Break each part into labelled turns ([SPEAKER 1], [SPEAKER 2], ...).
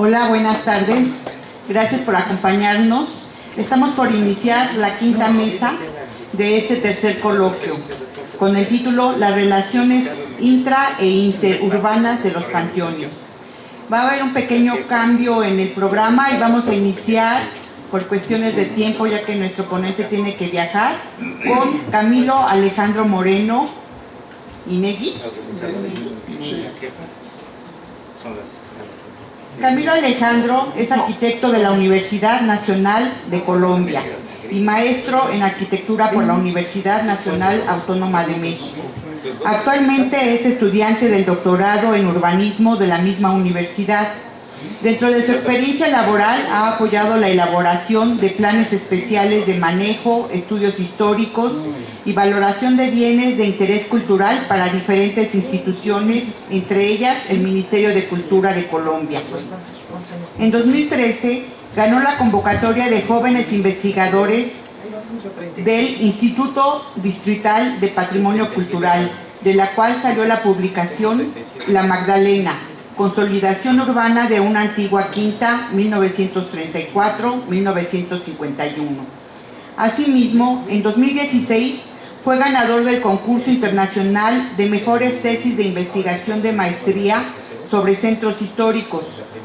[SPEAKER 1] Hola, buenas tardes. Gracias por acompañarnos. Estamos por iniciar la quinta mesa de este tercer coloquio, con el título Las relaciones intra e interurbanas de los panteones. Va a haber un pequeño cambio en el programa y vamos a iniciar por cuestiones de tiempo, ya que nuestro ponente tiene que viajar, con Camilo Alejandro Moreno Inegui. Camilo Alejandro es arquitecto de la Universidad Nacional de Colombia y maestro en arquitectura por la Universidad Nacional Autónoma de México. Actualmente es estudiante del doctorado en urbanismo de la misma universidad. Dentro de su experiencia laboral ha apoyado la elaboración de planes especiales de manejo, estudios históricos y valoración de bienes de interés cultural para diferentes instituciones, entre ellas el Ministerio de Cultura de Colombia. En 2013 ganó la convocatoria de jóvenes investigadores del Instituto Distrital de Patrimonio Cultural, de la cual salió la publicación La Magdalena, consolidación urbana de una antigua quinta, 1934-1951. Asimismo, en 2016 fue ganador del concurso internacional de mejores tesis de investigación de maestría sobre centros históricos,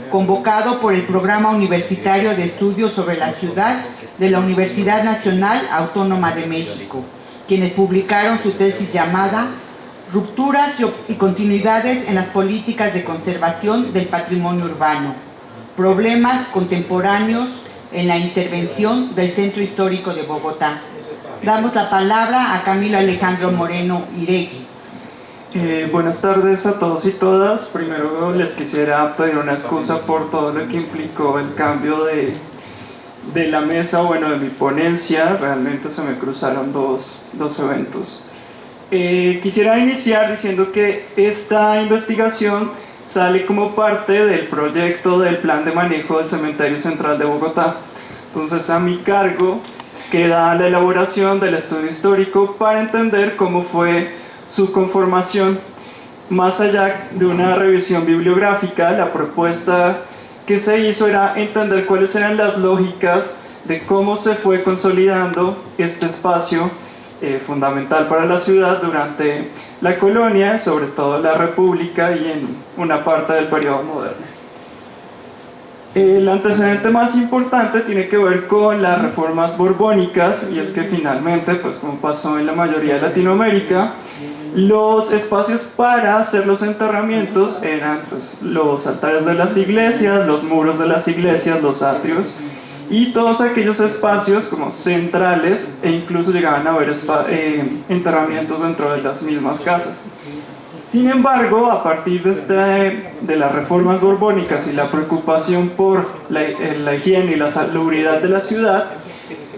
[SPEAKER 1] convocado por el Programa Universitario de Estudios sobre la Ciudad de la Universidad Nacional Autónoma de México, quienes publicaron su tesis llamada Rupturas y continuidades en las políticas de conservación del patrimonio urbano, problemas contemporáneos en la intervención del Centro Histórico de Bogotá. Damos la palabra a Camilo Alejandro Moreno Inegui.
[SPEAKER 2] Buenas tardes a todos y todas. Primero les quisiera pedir una excusa por todo lo que implicó el cambio de la mesa, bueno, de mi ponencia. Realmente se me cruzaron dos eventos. Quisiera iniciar diciendo que esta investigación sale como parte del proyecto del Plan de Manejo del Cementerio Central de Bogotá. Entonces, a mi cargo queda la elaboración del estudio histórico para entender cómo fue su conformación. Más allá de una revisión bibliográfica, la propuesta que se hizo era entender cuáles eran las lógicas de cómo se fue consolidando este espacio fundamental para la ciudad durante la colonia, sobre todo la República y en una parte del periodo moderno. El antecedente más importante tiene que ver con las reformas borbónicas, y es que finalmente, pues como pasó en la mayoría de Latinoamérica, los espacios para hacer los enterramientos eran pues, los altares de las iglesias, los muros de las iglesias, los atrios y todos aquellos espacios como centrales, e incluso llegaban a haber enterramientos dentro de las mismas casas. Sin embargo, a partir de las reformas borbónicas y la preocupación por la higiene y la salubridad de la ciudad,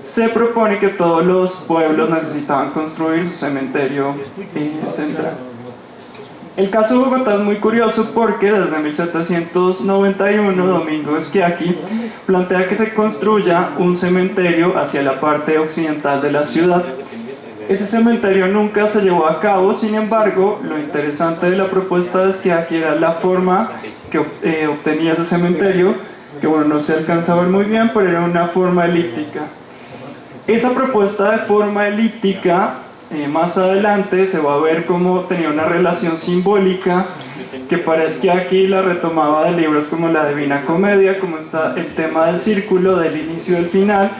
[SPEAKER 2] se propone que todos los pueblos necesitaban construir su cementerio central. El caso de Bogotá es muy curioso porque desde 1791 Domingo Schiacchi plantea que se construya un cementerio hacia la parte occidental de la ciudad. Ese cementerio nunca se llevó a cabo, sin embargo, lo interesante de la propuesta de Schiacchi era la forma que obtenía ese cementerio, que bueno, no se alcanza a ver muy bien, pero era una forma elíptica. Esa propuesta de forma elíptica, más adelante se va a ver cómo tenía una relación simbólica, que para Schiacchi la retomaba de libros como la Divina Comedia, como está el tema del círculo, del inicio y del final,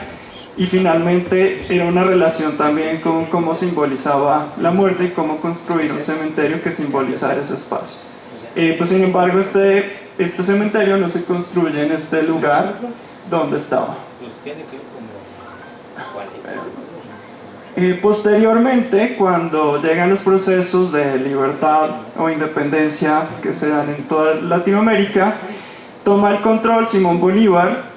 [SPEAKER 2] y finalmente era una relación también con cómo simbolizaba la muerte y cómo construir un cementerio que simbolizara ese espacio. Pues sin embargo este cementerio no se construye en este lugar donde estaba. Posteriormente, cuando llegan los procesos de libertad o independencia que se dan en toda Latinoamérica, toma el control Simón Bolívar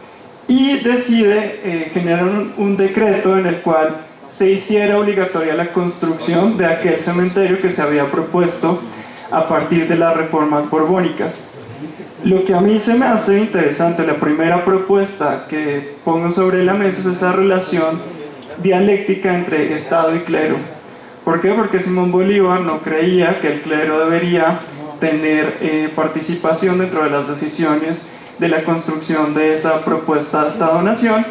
[SPEAKER 2] y decide generar un decreto en el cual se hiciera obligatoria la construcción de aquel cementerio que se había propuesto a partir de las reformas borbónicas. Lo que a mí se me hace interesante, la primera propuesta que pongo sobre la mesa es esa relación dialéctica entre Estado y clero. ¿Por qué? Porque Simón Bolívar no creía que el clero debería tener participación dentro de las decisiones de la construcción de esa propuesta de Estado-Nación.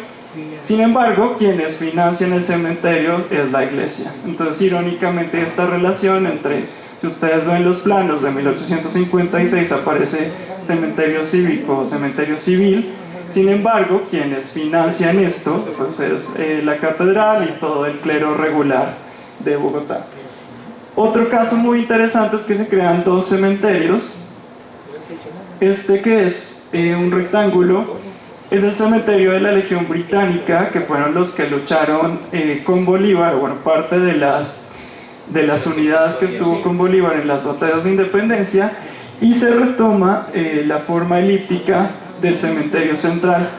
[SPEAKER 2] Sin embargo, quienes financian el cementerio es la Iglesia. Entonces, irónicamente, esta relación entre, si ustedes ven los planos de 1856, aparece cementerio cívico o cementerio civil. Sin embargo, quienes financian esto pues es la catedral y todo el clero regular de Bogotá. Otro caso muy interesante es que se crean dos cementerios. Este, que es un rectángulo, es el cementerio de la Legión Británica, que fueron los que lucharon con Bolívar, bueno, parte de las unidades que estuvo con Bolívar en las batallas de independencia, y se retoma la forma elíptica del cementerio central.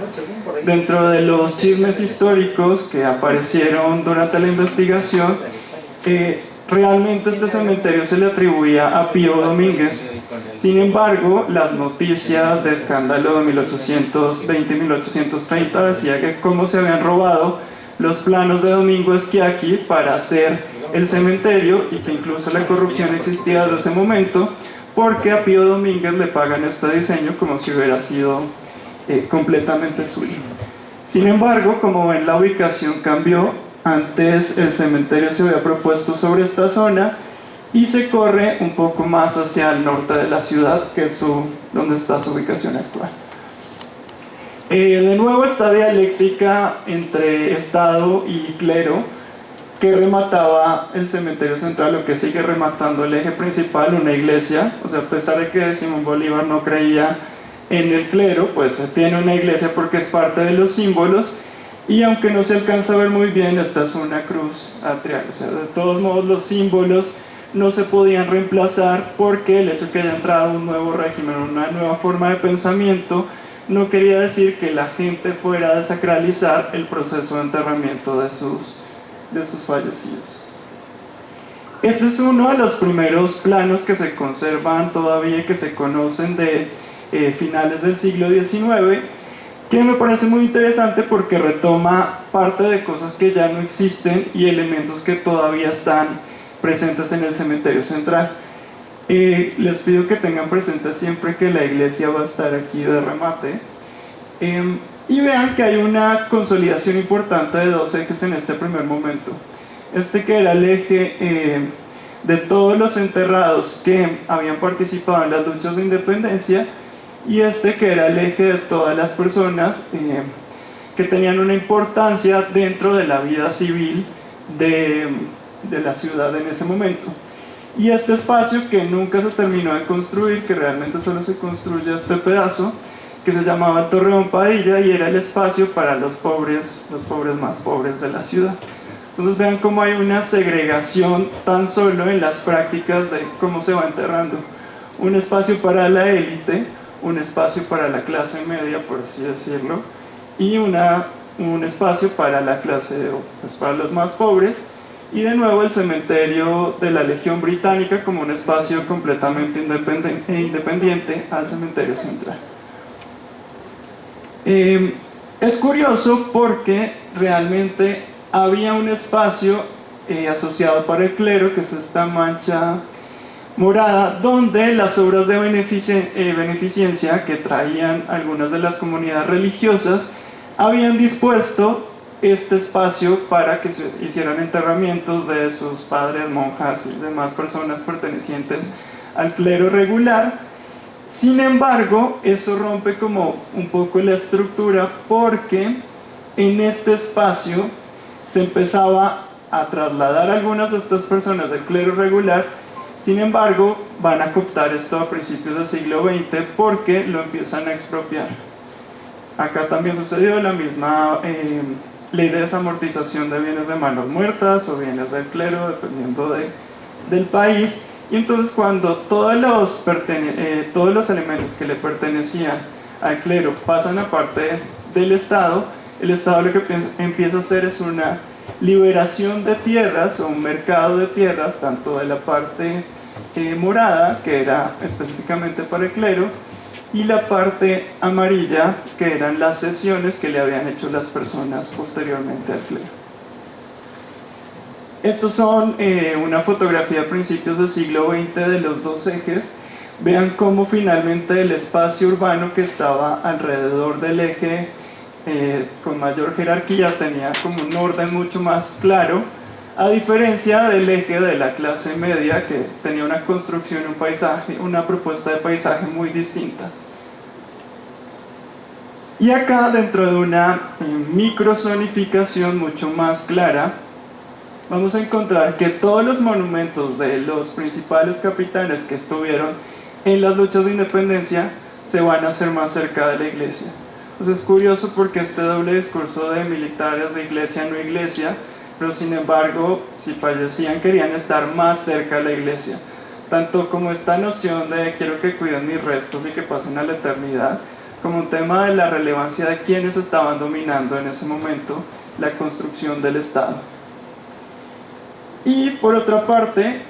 [SPEAKER 2] Dentro de los chismes históricos que aparecieron durante la investigación, realmente este cementerio se le atribuía a Pío Domínguez. Sin embargo, las noticias de escándalo de 1820 y 1830 decían que cómo se habían robado los planos de Domingo Schiacchi para hacer el cementerio, y que incluso la corrupción existía desde ese momento, porque a Pío Domínguez le pagan este diseño como si hubiera sido completamente suyo. Sin embargo, como ven, la ubicación cambió. Antes el cementerio se había propuesto sobre esta zona y se corre un poco más hacia el norte de la ciudad, que es donde está su ubicación actual. De nuevo, esta dialéctica entre Estado y clero que remataba el cementerio central, o que sigue rematando el eje principal, una iglesia. O sea, a pesar de que Simón Bolívar no creía en el clero, pues tiene una iglesia porque es parte de los símbolos. Y aunque no se alcanza a ver muy bien, esta es una cruz atrial. O sea, de todos modos, los símbolos no se podían reemplazar, porque el hecho de que haya entrado un nuevo régimen, una nueva forma de pensamiento, no quería decir que la gente fuera a desacralizar el proceso de enterramiento de sus fallecidos. Este es uno de los primeros planos que se conservan todavía y que se conocen de finales del siglo XIX, que me parece muy interesante porque retoma parte de cosas que ya no existen y elementos que todavía están presentes en el cementerio central. Les pido que tengan presente siempre que la iglesia va a estar aquí de remate, y vean que hay una consolidación importante de dos ejes en este primer momento. Este, que era el eje de todos los enterrados que habían participado en las luchas de independencia, y este, que era el eje de todas las personas que tenían una importancia dentro de la vida civil de la ciudad en ese momento. Y este espacio, que nunca se terminó de construir, que realmente solo se construye este pedazo, que se llamaba el Torreón Padilla, y era el espacio para los pobres más pobres de la ciudad. Entonces vean cómo hay una segregación tan solo en las prácticas de cómo se va enterrando. Un espacio para la élite, un espacio para la clase media, por así decirlo, y un espacio para la clase, pues para los más pobres, y de nuevo el cementerio de la Legión Británica como un espacio completamente independiente al cementerio central. Es curioso porque realmente había un espacio asociado para el clero, que es esta mancha morada, donde las obras de beneficencia que traían algunas de las comunidades religiosas habían dispuesto este espacio para que se hicieran enterramientos de sus padres, monjas y demás personas pertenecientes al clero regular. Sin embargo, eso rompe como un poco la estructura, porque en este espacio se empezaba a trasladar a algunas de estas personas del clero regular. Sin embargo, van a cooptar esto a principios del siglo XX porque lo empiezan a expropiar. Acá también sucedió la misma ley de desamortización de bienes de manos muertas o bienes del clero, dependiendo del país. Y entonces, cuando todos los elementos que le pertenecían al clero pasan a parte del Estado, el Estado lo que empieza a hacer es una liberación de tierras, o un mercado de tierras, tanto de la parte morada, que era específicamente para el clero, y la parte amarilla, que eran las cesiones que le habían hecho las personas posteriormente al clero. Estos son una fotografía a principios del siglo XX de los dos ejes. vean cómo finalmente el espacio urbano que estaba alrededor del eje con mayor jerarquía tenía como un orden mucho más claro, a diferencia del eje de la clase media, que tenía una construcción, un paisaje, una propuesta de paisaje muy distinta. Y acá, dentro de una microzonificación mucho más clara, vamos a encontrar que todos los monumentos de los principales capitanes que estuvieron en las luchas de independencia se van a hacer más cerca de la iglesia. Pues es curioso porque este doble discurso de militares de iglesia no iglesia, pero sin embargo, si fallecían querían estar más cerca de la iglesia. Tanto como esta noción de quiero que cuiden mis restos y que pasen a la eternidad, como un tema de la relevancia de quienes estaban dominando en ese momento la construcción del Estado. Y por otra parte,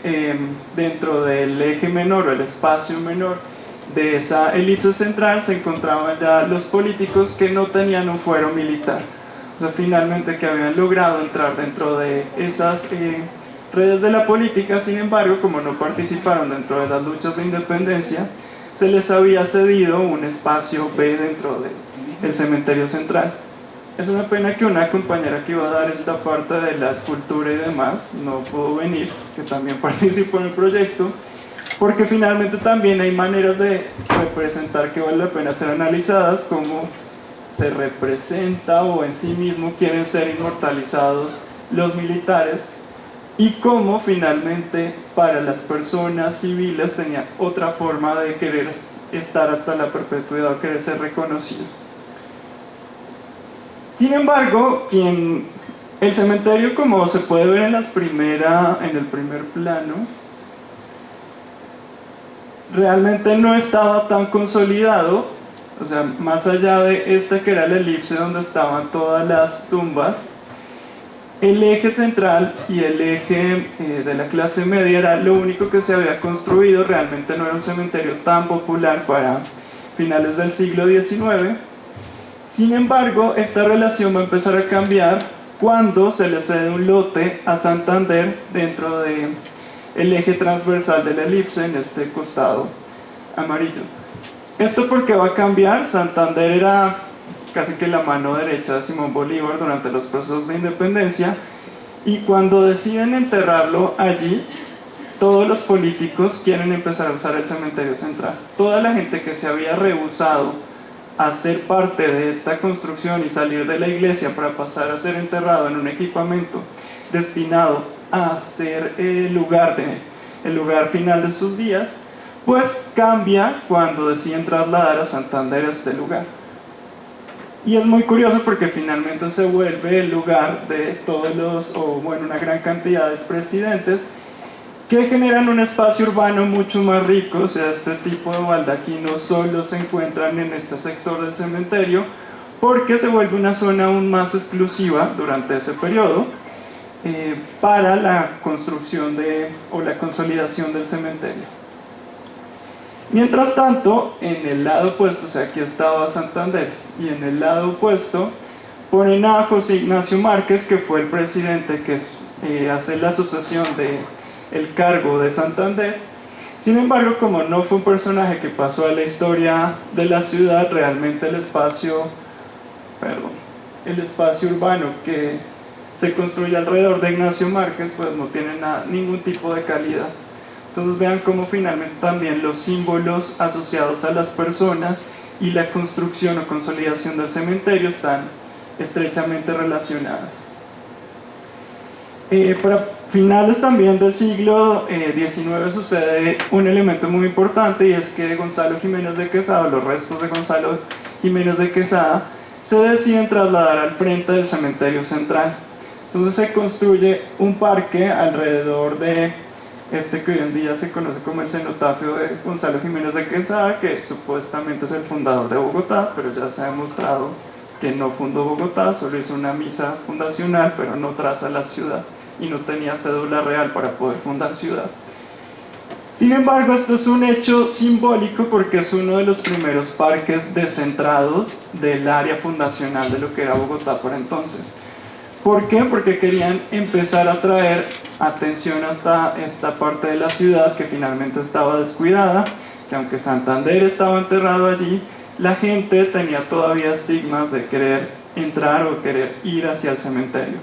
[SPEAKER 2] dentro del eje menor o el espacio menor de esa élite central se encontraban ya los políticos que no tenían un fuero militar, o sea, finalmente que habían logrado entrar dentro de esas redes de la política. Sin embargo, como no participaron dentro de las luchas de independencia, se les había cedido un espacio B dentro del cementerio central. Es una pena que una compañera que iba a dar esta parte de la escultura y demás no pudo venir, que también participó en el proyecto, porque finalmente también hay maneras de representar que vale la pena ser analizadas, como se representa o en sí mismo quieren ser inmortalizados los militares, y cómo finalmente para las personas civiles tenían otra forma de querer estar hasta la perpetuidad o querer ser reconocido. Sin embargo, el cementerio, como se puede ver en el primer plano, realmente no estaba tan consolidado. O sea, más allá de que era la elipse donde estaban todas las tumbas, el eje central y el eje de la clase media era lo único que se había construido. Realmente no era un cementerio tan popular para finales del siglo XIX. Sin embargo, esta relación va a empezar a cambiar cuando se le cede un lote a Santander dentro del eje transversal de la elipse en este costado amarillo. ¿Esto por qué va a cambiar? Santander era casi que la mano derecha de Simón Bolívar durante los procesos de independencia, y cuando deciden enterrarlo allí, todos los políticos quieren empezar a usar el cementerio central. Toda la gente que se había rehusado a ser parte de esta construcción y salir de la iglesia para pasar a ser enterrado en un equipamiento destinado a ser el lugar final de sus días, pues cambia cuando deciden trasladar a Santander a este lugar. Y es muy curioso porque finalmente se vuelve el lugar de una gran cantidad de expresidentes que generan un espacio urbano mucho más rico. O sea, este tipo de baldaquinos solo se encuentran en este sector del cementerio, porque se vuelve una zona aún más exclusiva durante ese periodo para la construcción o la consolidación del cementerio. Mientras tanto, en el lado opuesto, o sea, aquí estaba Santander, y en el lado opuesto ponen a José Ignacio Márquez, que fue el presidente que hace la asociación del cargo de Santander. Sin embargo, como no fue un personaje que pasó a la historia de la ciudad, realmente el espacio urbano que se construye alrededor de Ignacio Márquez pues no tiene ningún tipo de calidad. Entonces vean cómo finalmente también los símbolos asociados a las personas y la construcción o consolidación del cementerio están estrechamente relacionadas. Para finales también del siglo XIX sucede un elemento muy importante, y es que Gonzalo Jiménez de Quesada, los restos de Gonzalo Jiménez de Quesada, se deciden trasladar al frente del cementerio central. Entonces se construye un parque alrededor de que hoy en día se conoce como el cenotafio de Gonzalo Jiménez de Quesada, que supuestamente es el fundador de Bogotá, pero ya se ha demostrado que no fundó Bogotá, solo hizo una misa fundacional, pero no traza la ciudad y no tenía cédula real para poder fundar ciudad. Sin embargo, esto es un hecho simbólico porque es uno de los primeros parques descentrados del área fundacional de lo que era Bogotá por entonces. ¿Por qué? Porque querían empezar a traer atención hasta esta parte de la ciudad que finalmente estaba descuidada, que aunque Santander estaba enterrado allí, la gente tenía todavía estigmas de querer entrar o querer ir hacia el cementerio.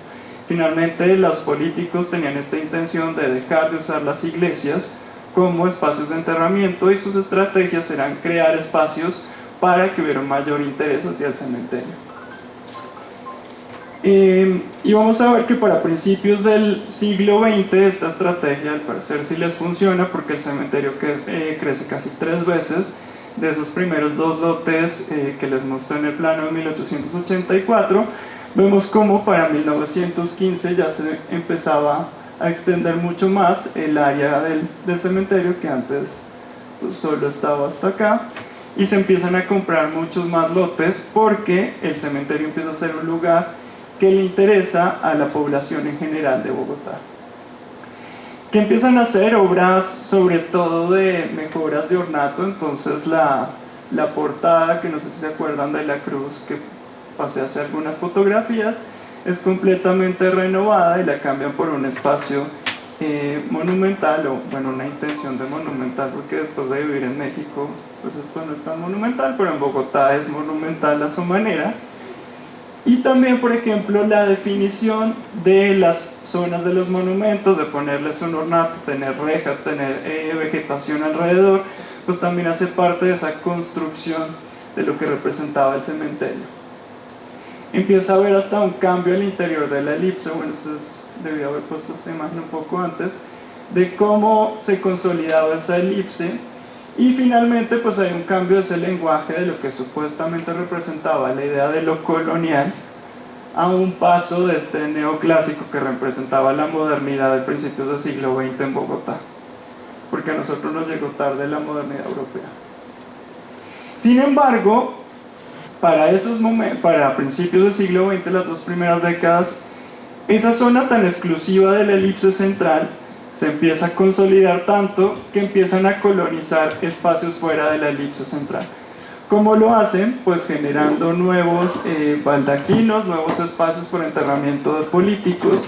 [SPEAKER 2] Finalmente, los políticos tenían esta intención de dejar de usar las iglesias como espacios de enterramiento, y sus estrategias eran crear espacios para que hubiera un mayor interés hacia el cementerio. Y vamos a ver que para principios del siglo XX esta estrategia al parecer sí les funciona, porque el cementerio crece casi 3 veces. De esos primeros 2 lotes que les mostré en el plano de 1884, vemos como para 1915 ya se empezaba a extender mucho más el área del cementerio, que antes pues, solo estaba hasta acá, y se empiezan a comprar muchos más lotes porque el cementerio empieza a ser un lugar que le interesa a la población en general de Bogotá. Que empiezan a hacer obras sobre todo de mejoras de ornato. Entonces la portada, que no sé si se acuerdan de la cruz que pasé a hacer algunas fotografías, es completamente renovada y la cambian por un espacio monumental, o bueno, una intención de monumental, porque después de vivir en México pues esto no es tan monumental, pero en Bogotá es monumental a su manera. Y también, por ejemplo, la definición de las zonas de los monumentos, de ponerles un ornato, tener rejas, tener vegetación alrededor, pues también hace parte de esa construcción de lo que representaba el cementerio. Empieza a haber hasta un cambio al interior de la elipse. Bueno, ustedes debía haber puesto esta imagen un poco antes, de cómo se consolidaba esa elipse. Y finalmente pues hay un cambio de ese lenguaje de lo que supuestamente representaba la idea de lo colonial, a un paso de este neoclásico que representaba la modernidad de principios del siglo XX en Bogotá, porque a nosotros nos llegó tarde la modernidad europea. Sin embargo, para principios del siglo XX, las 2 primeras décadas, esa zona tan exclusiva de la elipse central se empieza a consolidar tanto que empiezan a colonizar espacios fuera de la elipse central. ¿Cómo lo hacen? Pues generando nuevos baldaquinos, nuevos espacios por enterramiento de políticos,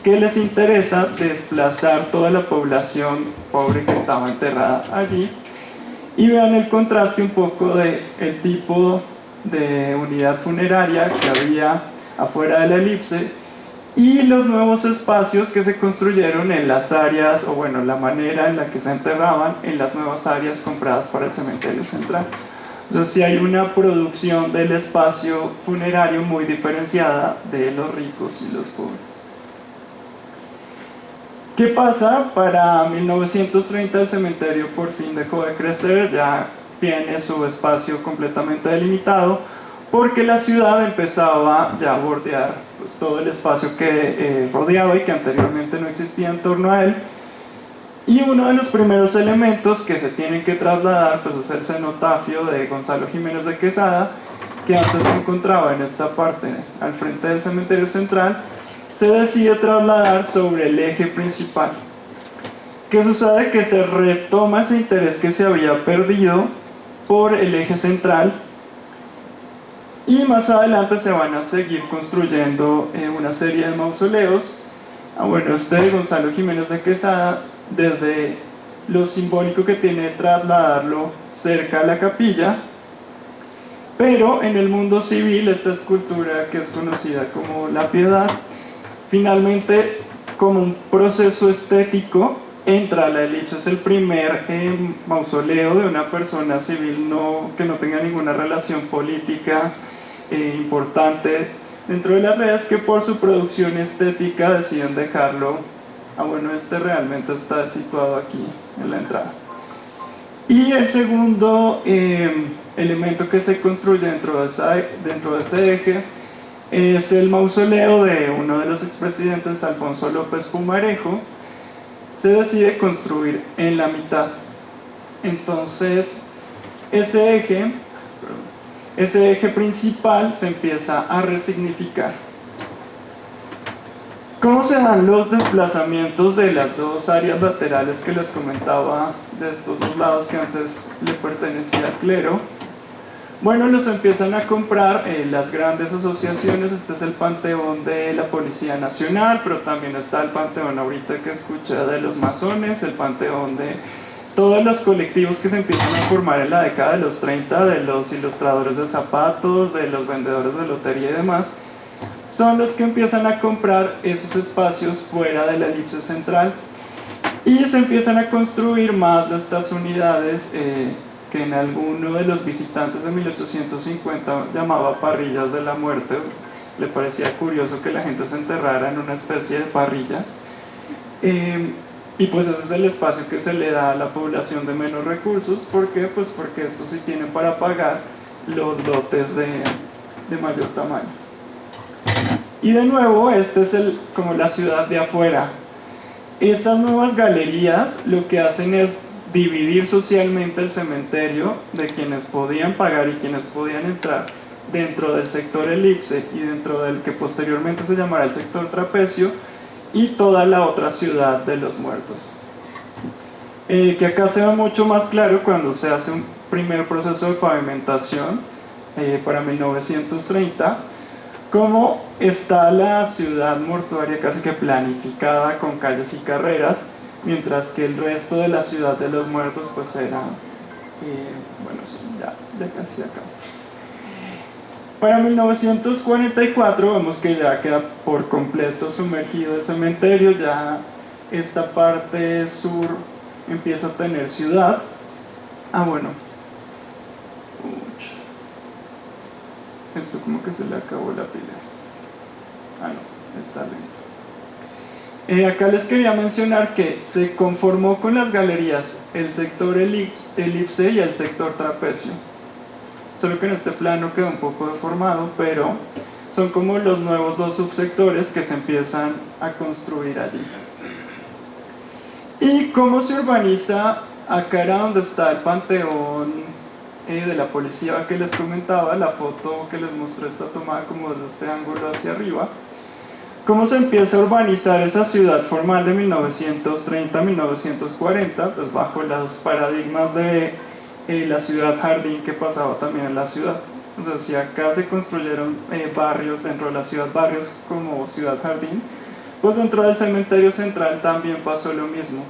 [SPEAKER 2] que les interesa desplazar toda la población pobre que estaba enterrada allí. Y vean el contraste un poco del tipo de unidad funeraria que había afuera de la elipse, y los nuevos espacios que se construyeron en las áreas, o bueno, la manera en la que se enterraban en las nuevas áreas compradas para el cementerio central. Entonces sí hay una producción del espacio funerario muy diferenciada de los ricos y los pobres. ¿Qué pasa? Para 1930 el cementerio por fin dejó de crecer, ya tiene su espacio completamente delimitado, porque la ciudad empezaba ya a bordear pues, todo el espacio que rodeaba y que anteriormente no existía en torno a él. Y uno de los primeros elementos que se tienen que trasladar pues, es el cenotafio de Gonzalo Jiménez de Quesada, que antes se encontraba en esta parte al frente del cementerio central. Se decide trasladar sobre el eje principal. ¿Qué sucede? Que se retoma ese interés que se había perdido por el eje central, y más adelante se van a seguir construyendo una serie de mausoleos. Bueno, este de Gonzalo Jiménez de Quesada, desde lo simbólico que tiene trasladarlo cerca a la capilla, pero en el mundo civil esta escultura, que es conocida como La Piedad, finalmente como un proceso estético entra a la elipse. Es el primer mausoleo de una persona civil que no tenga ninguna relación política importante dentro de las redes, que por su producción estética deciden dejarlo. Bueno, este realmente está situado aquí en la entrada. Y el segundo elemento que se construye dentro de ese eje es el mausoleo de uno de los expresidentes, Alfonso López Pumarejo. Se decide construir en la mitad. Entonces ese eje principal se empieza a resignificar. ¿Cómo se dan los desplazamientos de las 2 áreas laterales que les comentaba, de estos 2 lados que antes le pertenecía al clero? Bueno, los empiezan a comprar las grandes asociaciones. Este es el panteón de la Policía Nacional, pero también está el panteón ahorita que escuché de los masones, el panteón de todos los colectivos que se empiezan a formar en la década de los 30, de los ilustradores de zapatos, de los vendedores de lotería y demás, son los que empiezan a comprar esos espacios fuera de la elipse central y se empiezan a construir más de estas unidades que en alguno de los visitantes de 1850 llamaba parrillas de la muerte. Le parecía curioso que la gente se enterrara en una especie de parrilla. Y pues ese es el espacio que se le da a la población de menos recursos. ¿Por qué? Pues porque estos sí tienen para pagar los lotes de mayor tamaño. Y de nuevo, esta es como la ciudad de afuera. Estas nuevas galerías lo que hacen es dividir socialmente el cementerio de quienes podían pagar y quienes podían entrar dentro del sector elipse y dentro del que posteriormente se llamará el sector trapecio y toda la otra ciudad de los muertos. Que acá se ve mucho más claro cuando se hace un primer proceso de pavimentación para 1930, cómo está la ciudad mortuaria casi que planificada con calles y carreras, mientras que el resto de la ciudad de los muertos pues era, bueno, ya casi acá. Para 1944 vemos que ya queda por completo sumergido el cementerio, ya esta parte sur empieza a tener ciudad. Bueno. Esto como que se le acabó la pila. No, está lento. Acá les quería mencionar que se conformó con las galerías el sector elipse y el sector trapecio. Solo que en este plano quedó un poco deformado, pero son como los nuevos dos subsectores que se empiezan a construir allí. ¿Y cómo se urbaniza? Acá era donde está el panteón de la policía que les comentaba, la foto que les mostré está tomada como desde este ángulo hacia arriba. ¿Cómo se empieza a urbanizar esa ciudad formal de 1930 a 1940? Pues bajo los paradigmas de la ciudad jardín que pasaba también en la ciudad. O sea, si acá se construyeron barrios, dentro de la ciudad barrios como ciudad jardín, pues dentro del cementerio central también pasó lo mismo.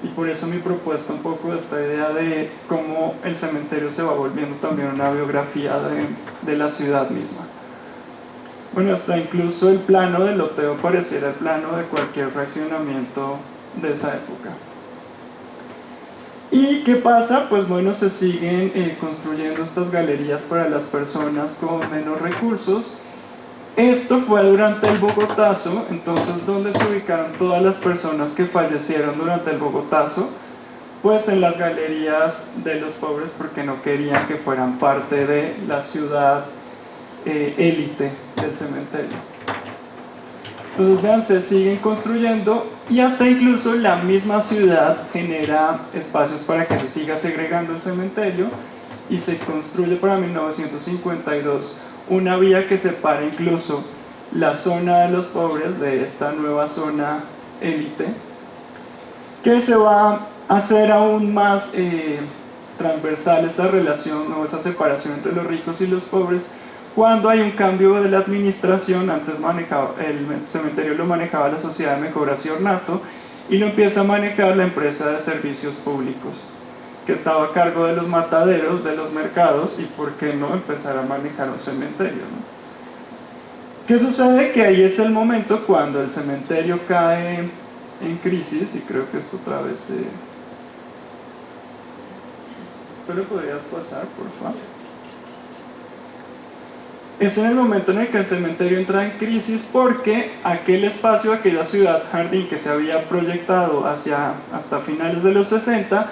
[SPEAKER 2] Y por eso mi propuesta un poco de esta idea de cómo el cementerio se va volviendo también una biografía de la ciudad misma. Bueno, hasta incluso el plano del loteo pareciera el plano de cualquier fraccionamiento de esa época. ¿Y qué pasa? Pues bueno, se siguen construyendo estas galerías para las personas con menos recursos. Esto fue durante el Bogotazo, entonces ¿dónde se ubicaron todas las personas que fallecieron durante el Bogotazo? Pues en las galerías de los pobres, porque no querían que fueran parte de la ciudad élite del cementerio. Entonces vean, se siguen construyendo y hasta incluso la misma ciudad genera espacios para que se siga segregando el cementerio y se construye para 1952 una vía que separa incluso la zona de los pobres de esta nueva zona élite, que se va a hacer aún más transversal esa relación o esa separación entre los ricos y los pobres cuando hay un cambio de la administración. Antes el cementerio lo manejaba la Sociedad de Mejoras y Ornato y lo empieza a manejar la empresa de servicios públicos, que estaba a cargo de los mataderos, de los mercados, y por qué no empezar a manejar un cementerio, ¿no? ¿Qué sucede? Que ahí es el momento cuando el cementerio cae en crisis, y creo que esto otra vez ¿pero podrías pasar, por favor? Es en el momento en el que el cementerio entra en crisis porque aquel espacio, aquella ciudad jardín que se había proyectado hasta finales de los 60,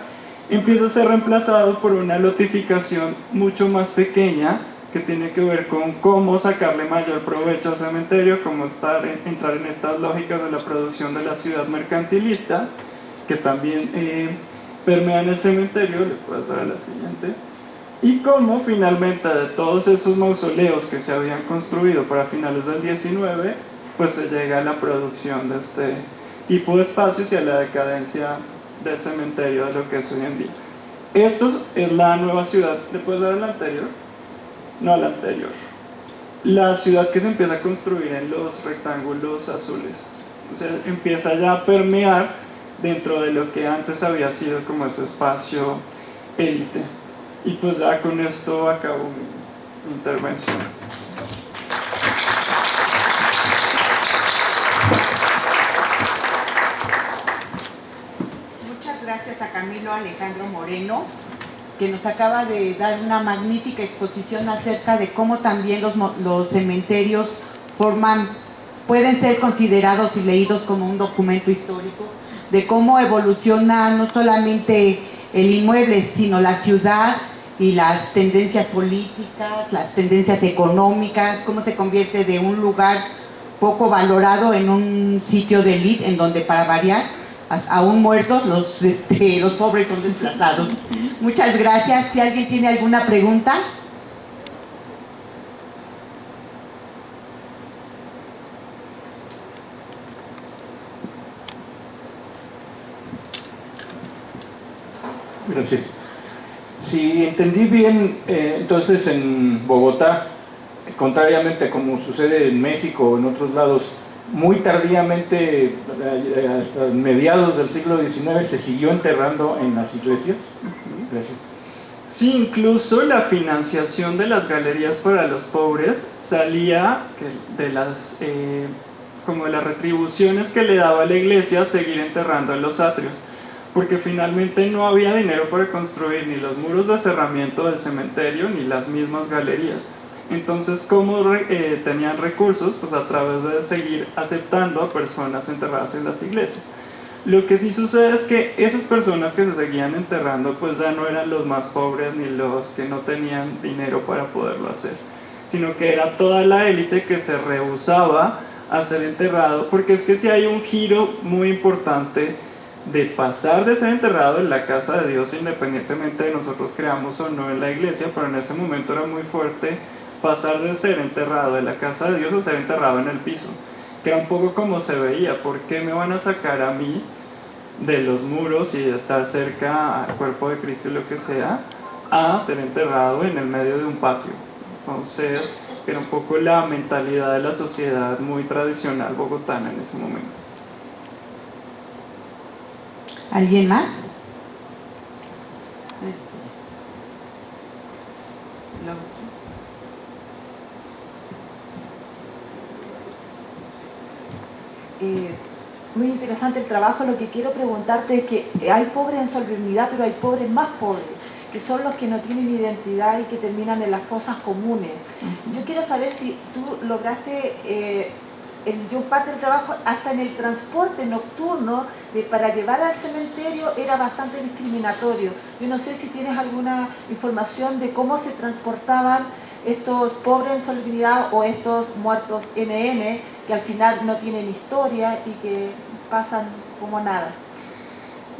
[SPEAKER 2] empieza a ser reemplazado por una lotificación mucho más pequeña que tiene que ver con cómo sacarle mayor provecho al cementerio, cómo entrar en estas lógicas de la producción de la ciudad mercantilista, que también permean el cementerio. Le puedes dar a la siguiente. Y cómo finalmente de todos esos mausoleos que se habían construido para finales del 19, pues se llega a la producción de este tipo de espacios y a la decadencia del cementerio de lo que es hoy en día. Esto es la nueva ciudad. ¿Le puedes dar a la anterior? No, a la anterior. La ciudad que se empieza a construir en los rectángulos azules. O sea, empieza ya a permear dentro de lo que antes había sido como ese espacio élite. Y pues ya con esto acabo mi intervención.
[SPEAKER 1] Muchas gracias a Camilo Alejandro Moreno, que nos acaba de dar una magnífica exposición acerca de cómo también los cementerios pueden ser considerados y leídos como un documento histórico, de cómo evoluciona no solamente el inmueble, sino la ciudad y las tendencias políticas, las tendencias económicas, cómo se convierte de un lugar poco valorado en un sitio de élite, en donde, para variar, aún muertos, los pobres son desplazados. Muchas gracias. Si alguien tiene alguna pregunta.
[SPEAKER 3] Gracias. Si entendí bien, entonces en Bogotá, contrariamente a como sucede en México o en otros lados, muy tardíamente, hasta mediados del siglo XIX, se siguió enterrando en las iglesias. Gracias.
[SPEAKER 2] Sí, incluso la financiación de las galerías para los pobres salía de las, como de las retribuciones que le daba la iglesia seguir enterrando en los atrios, porque finalmente no había dinero para construir ni los muros de cerramiento del cementerio ni las mismas galerías. Entonces, ¿cómo tenían recursos? Pues a través de seguir aceptando a personas enterradas en las iglesias. Lo que sí sucede es que esas personas que se seguían enterrando pues ya no eran los más pobres ni los que no tenían dinero para poderlo hacer, sino que era toda la élite que se rehusaba a ser enterrado, porque es que sí hay un giro muy importante de pasar de ser enterrado en la casa de Dios, independientemente de nosotros creamos o no en la iglesia, pero en ese momento era muy fuerte pasar de ser enterrado en la casa de Dios a ser enterrado en el piso, que era un poco como se veía. ¿Por qué me van a sacar a mí de los muros y de estar cerca al cuerpo de Cristo y lo que sea, a ser enterrado en el medio de un patio? Entonces era un poco la mentalidad de la sociedad muy tradicional bogotana en ese momento.
[SPEAKER 1] ¿Alguien más?
[SPEAKER 4] Muy interesante el trabajo. Lo que quiero preguntarte es que hay pobres en solemnidad, pero hay pobres más pobres, que son los que no tienen identidad y que terminan en las fosas comunes. Yo quiero saber si tú lograste, yo parte del trabajo hasta en el transporte nocturno para llevar al cementerio era bastante discriminatorio. Yo no sé si tienes alguna información de cómo se transportaban estos pobres en solemnidad o estos muertos NN que al final no tienen historia y que pasan como nada.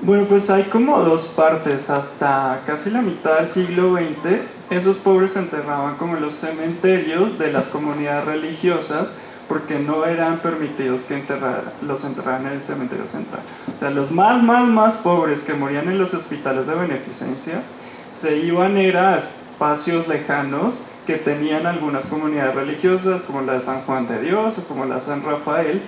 [SPEAKER 2] Bueno, pues hay como dos partes. Hasta casi la mitad del siglo XX, esos pobres se enterraban como en los cementerios de las comunidades religiosas, porque no eran permitidos que los enterraran en el cementerio central. O sea, los más pobres que morían en los hospitales de beneficencia se iban a espacios lejanos que tenían algunas comunidades religiosas, como la de San Juan de Dios o como la de San Rafael,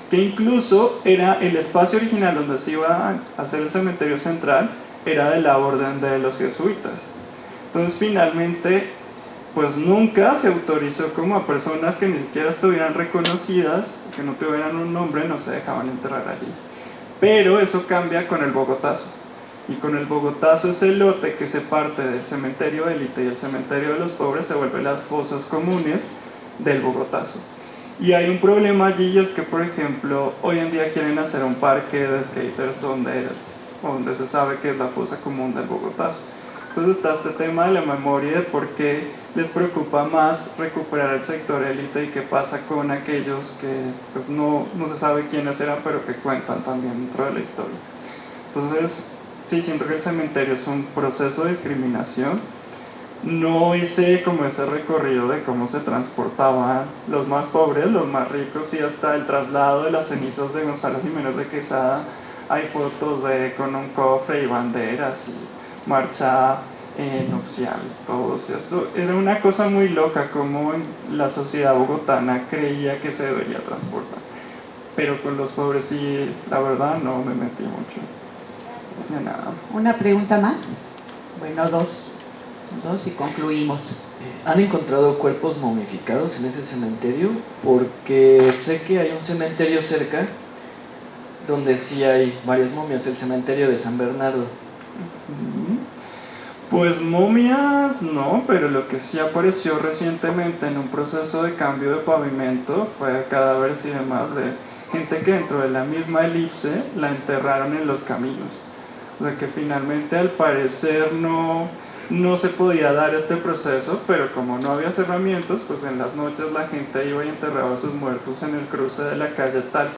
[SPEAKER 2] que incluso era el espacio original donde se iba a hacer el cementerio central, era de la orden de los jesuitas. Entonces finalmente pues nunca se autorizó como a personas que ni siquiera estuvieran reconocidas, que no tuvieran un nombre, no se dejaban enterrar allí. Pero eso cambia con el Bogotazo. Y con el Bogotazo, ese lote que se parte del cementerio élite y el cementerio de los pobres se vuelve las fosas comunes del Bogotazo. Y hay un problema allí, y es que, por ejemplo, hoy en día quieren hacer un parque de skaters donde se sabe que es la fosa común del Bogotazo. Entonces está este tema de la memoria y de por qué les preocupa más recuperar el sector élite y qué pasa con aquellos que pues, no se sabe quiénes eran, pero que cuentan también dentro de la historia. Entonces, sí, siento que el cementerio es un proceso de discriminación. No hice como ese recorrido de cómo se transportaban los más pobres, los más ricos, y hasta el traslado de las cenizas de Gonzalo Jiménez de Quesada. Hay fotos con un cofre y banderas y marcha nupcial, todo esto. Era una cosa muy loca como la sociedad bogotana creía que se debería transportar. pero con los pobres sí, la verdad no me metí mucho. De nada.
[SPEAKER 1] ¿Una pregunta más? Bueno, dos y concluimos.
[SPEAKER 5] ¿Han encontrado cuerpos momificados en ese cementerio? Porque sé que hay un cementerio cerca donde sí hay varias momias, el cementerio de San Bernardo.
[SPEAKER 2] Pues momias no, pero lo que sí apareció recientemente en un proceso de cambio de pavimento fue cadáveres y demás de gente que dentro de la misma elipse la enterraron en los caminos. O sea que finalmente al parecer no se podía dar este proceso, pero como no había cerramientos, pues en las noches la gente iba y enterraba a sus muertos en el cruce de la calle tal.